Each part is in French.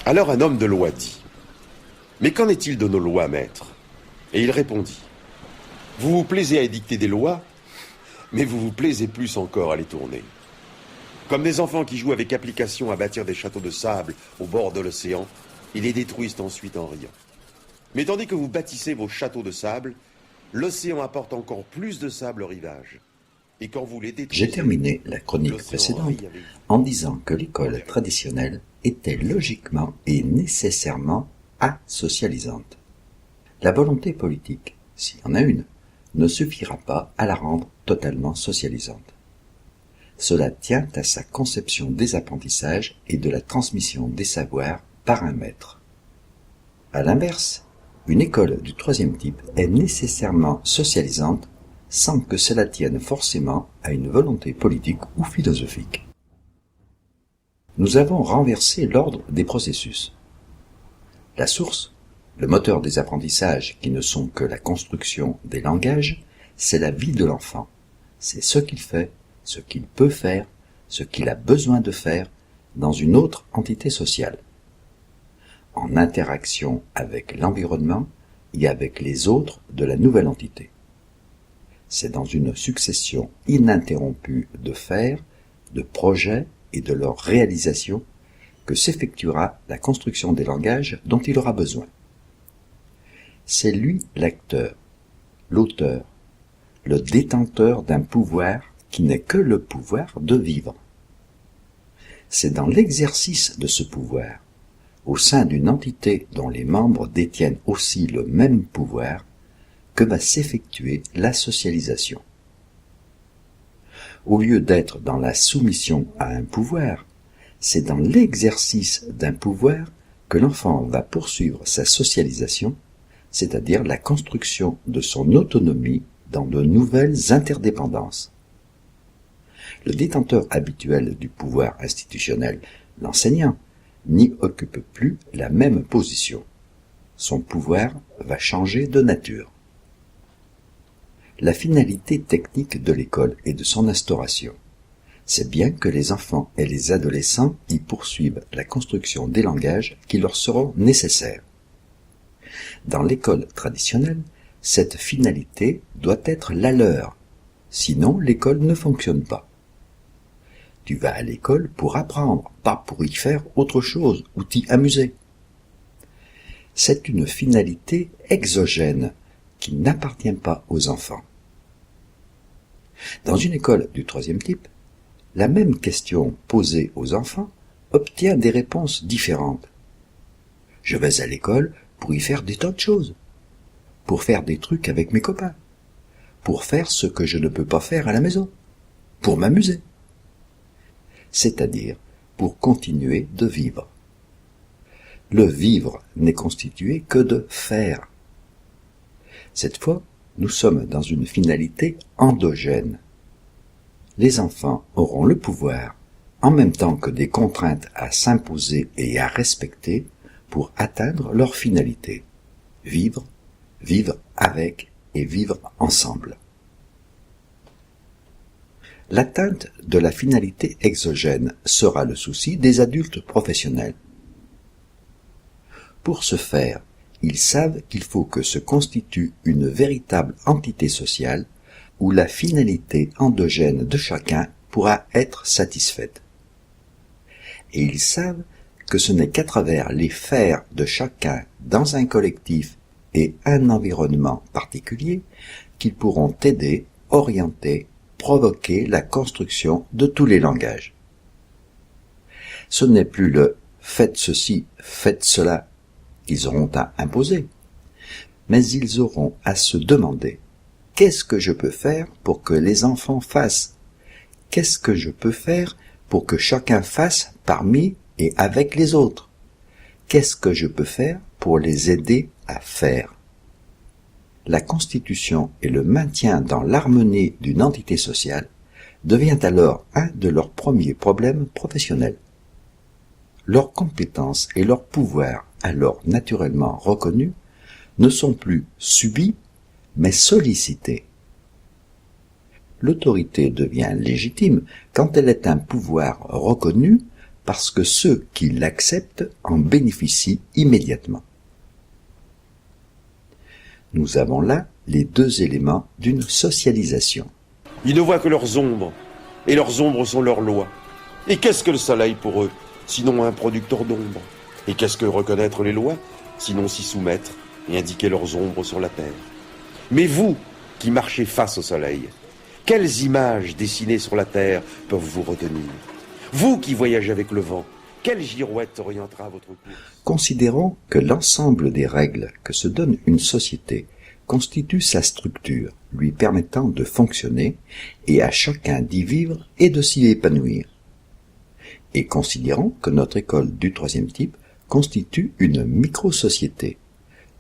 Alors un homme de loi dit: Mais qu'en est-il de nos lois, maître? Et il répondit: Vous vous plaisez à édicter des lois, mais vous vous plaisez plus encore à les tourner. Comme des enfants qui jouent avec application à bâtir des châteaux de sable au bord de l'océan, ils les détruisent ensuite en riant. Mais tandis que vous bâtissez vos châteaux de sable, l'océan apporte encore plus de sable au rivage. Et quand vous les J'ai détruisez, terminé la chronique l'océan précédente rit avec vous. en disant que l'école traditionnelle était logiquement et nécessairement asocialisante. La volonté politique, s'il y en a une, ne suffira pas à la rendre totalement socialisante. Cela tient à sa conception des apprentissages et de la transmission des savoirs par un maître. À l'inverse, une école du troisième type est nécessairement socialisante sans que cela tienne forcément à une volonté politique ou philosophique. Nous avons renversé l'ordre des processus. La source, le moteur des apprentissages qui ne sont que la construction des langages, c'est la vie de l'enfant. C'est ce qu'il fait, ce qu'il peut faire, ce qu'il a besoin de faire dans une autre entité sociale, en interaction avec l'environnement et avec les autres de la nouvelle entité. C'est dans une succession ininterrompue de faire, de projets et de leur réalisation que s'effectuera la construction des langages dont il aura besoin. C'est lui l'acteur, l'auteur, le détenteur d'un pouvoir qui n'est que le pouvoir de vivre. C'est dans l'exercice de ce pouvoir, au sein d'une entité dont les membres détiennent aussi le même pouvoir, que va s'effectuer la socialisation. Au lieu d'être dans la soumission à un pouvoir, c'est dans l'exercice d'un pouvoir que l'enfant va poursuivre sa socialisation, c'est-à-dire la construction de son autonomie dans de nouvelles interdépendances. Le détenteur habituel du pouvoir institutionnel, l'enseignant, n'y occupe plus la même position. Son pouvoir va changer de nature. La finalité technique de l'école et de son instauration, c'est bien que les enfants et les adolescents y poursuivent la construction des langages qui leur seront nécessaires. Dans l'école traditionnelle, cette finalité doit être la leur, sinon l'école ne fonctionne pas. Tu vas à l'école pour apprendre, pas pour y faire autre chose ou t'y amuser. C'est une finalité exogène qui n'appartient pas aux enfants. Dans une école du troisième type, la même question posée aux enfants obtient des réponses différentes. Je vais à l'école pour y faire des tas de choses, pour faire des trucs avec mes copains, pour faire ce que je ne peux pas faire à la maison, pour m'amuser, c'est-à-dire pour continuer de vivre. Le vivre n'est constitué que de faire. Cette fois, nous sommes dans une finalité endogène. Les enfants auront le pouvoir, en même temps que des contraintes à s'imposer et à respecter, pour atteindre leur finalité. Vivre, vivre avec et vivre ensemble. L'atteinte de la finalité exogène sera le souci des adultes professionnels. Pour ce faire, ils savent qu'il faut que se constitue une véritable entité sociale où la finalité endogène de chacun pourra être satisfaite. Et ils savent que ce n'est qu'à travers les faire de chacun dans un collectif et un environnement particulier qu'ils pourront aider, orienter, provoquer la construction de tous les langages. Ce n'est plus le « faites ceci, faites cela » qu'ils auront à imposer, mais ils auront à se demander « qu'est-ce que je peux faire pour que les enfants fassent ? Qu'est-ce que je peux faire pour que chacun fasse parmi et avec les autres ? Qu'est-ce que je peux faire pour les aider à faire ?» La constitution et le maintien dans l'harmonie d'une entité sociale devient alors un de leurs premiers problèmes professionnels. Leurs compétences et leurs pouvoirs, alors naturellement reconnus, ne sont plus subis, mais sollicités. L'autorité devient légitime quand elle est un pouvoir reconnu parce que ceux qui l'acceptent en bénéficient immédiatement. Nous avons là les deux éléments d'une socialisation. Ils ne voient que leurs ombres, et leurs ombres sont leurs lois. Et qu'est-ce que le soleil pour eux, sinon un producteur d'ombres? Et qu'est-ce que reconnaître les lois, sinon s'y soumettre et indiquer leurs ombres sur la terre? Mais vous, qui marchez face au soleil, quelles images dessinées sur la terre peuvent vous retenir? Vous qui voyagez avec le vent, quelle girouette orientera votre course? Considérons que l'ensemble des règles que se donne une société constitue sa structure, lui permettant de fonctionner, et à chacun d'y vivre et de s'y épanouir. Et considérons que notre école du troisième type constitue une micro-société,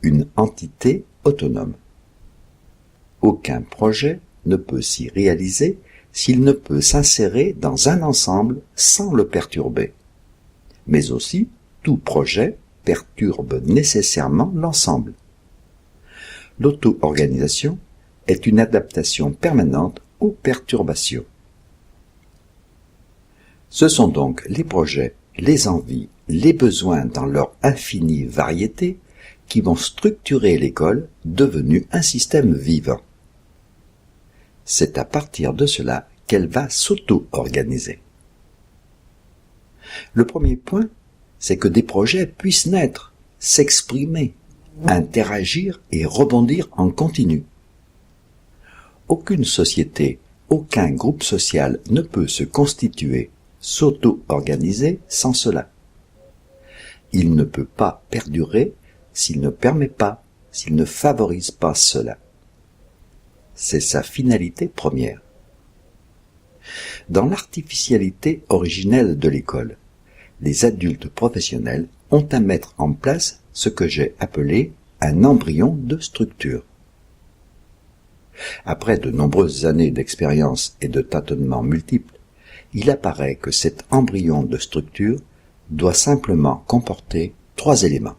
une entité autonome. Aucun projet ne peut s'y réaliser s'il ne peut s'insérer dans un ensemble sans le perturber. Mais aussi, tout projet perturbe nécessairement l'ensemble. L'auto-organisation est une adaptation permanente aux perturbations. Ce sont donc les projets, les envies, les besoins dans leur infinie variété qui vont structurer l'école devenue un système vivant. C'est à partir de cela qu'elle va s'auto-organiser. Le premier point, c'est que des projets puissent naître, s'exprimer, interagir et rebondir en continu. Aucune société, aucun groupe social ne peut se constituer, s'auto-organiser sans cela. Il ne peut pas perdurer s'il ne permet pas, s'il ne favorise pas cela. C'est sa finalité première. Dans l'artificialité originelle de l'école, les adultes professionnels ont à mettre en place ce que j'ai appelé un embryon de structure. Après de nombreuses années d'expérience et de tâtonnements multiples, il apparaît que cet embryon de structure doit simplement comporter 3 éléments.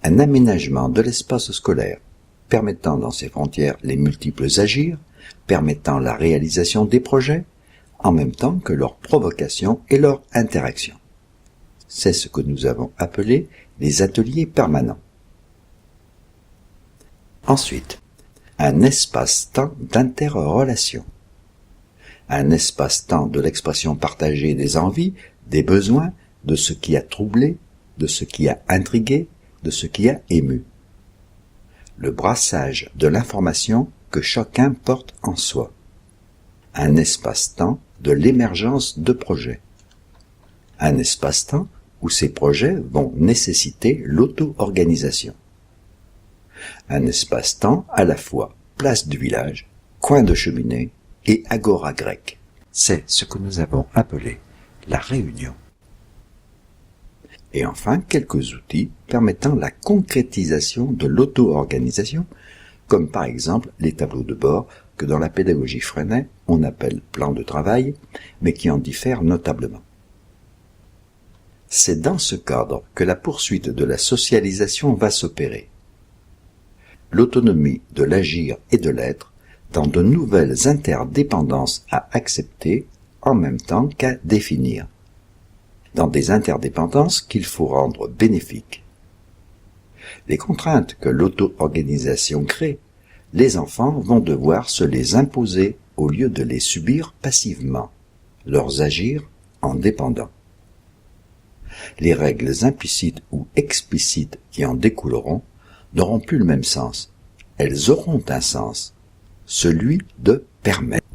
Un aménagement de l'espace scolaire, permettant dans ses frontières les multiples agirs, permettant la réalisation des projets, en même temps que leur provocation et leur interaction. C'est ce que nous avons appelé les ateliers permanents. Ensuite, un espace-temps d'interrelation. Un espace-temps de l'expression partagée des envies, des besoins, de ce qui a troublé, de ce qui a intrigué, de ce qui a ému. Le brassage de l'information que chacun porte en soi. Un espace-temps de l'émergence de projets. Un espace-temps où ces projets vont nécessiter l'auto-organisation. Un espace-temps à la fois place du village, coin de cheminée et agora grecque. C'est ce que nous avons appelé la réunion. Et enfin, quelques outils permettant la concrétisation de l'auto-organisation, comme par exemple les tableaux de bord que dans la pédagogie Freinet on appelle plan de travail, mais qui en diffèrent notablement. C'est dans ce cadre que la poursuite de la socialisation va s'opérer. L'autonomie de l'agir et de l'être dans de nouvelles interdépendances à accepter en même temps qu'à définir. Dans des interdépendances qu'il faut rendre bénéfiques. Les contraintes que l'auto-organisation crée, les enfants vont devoir se les imposer au lieu de les subir passivement, leurs agirs en dépendant. Les règles implicites ou explicites qui en découleront n'auront plus le même sens. Elles auront un sens, celui de permettre.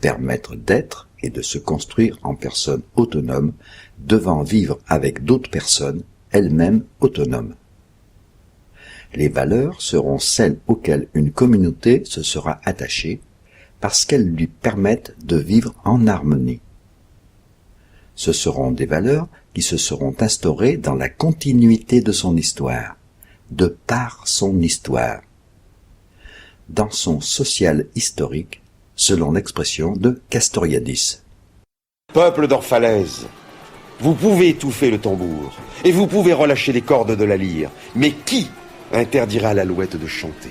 Permettre d'être et de se construire en personne autonome, devant vivre avec d'autres personnes, elles-mêmes autonomes. Les valeurs seront celles auxquelles une communauté se sera attachée, parce qu'elles lui permettent de vivre en harmonie. Ce seront des valeurs qui se seront instaurées dans la continuité de son histoire, de par son histoire, dans son social historique, selon l'expression de Castoriadis. Peuple d'Orphalaise, vous pouvez étouffer le tambour, et vous pouvez relâcher les cordes de la lyre, mais qui interdira à l'alouette de chanter?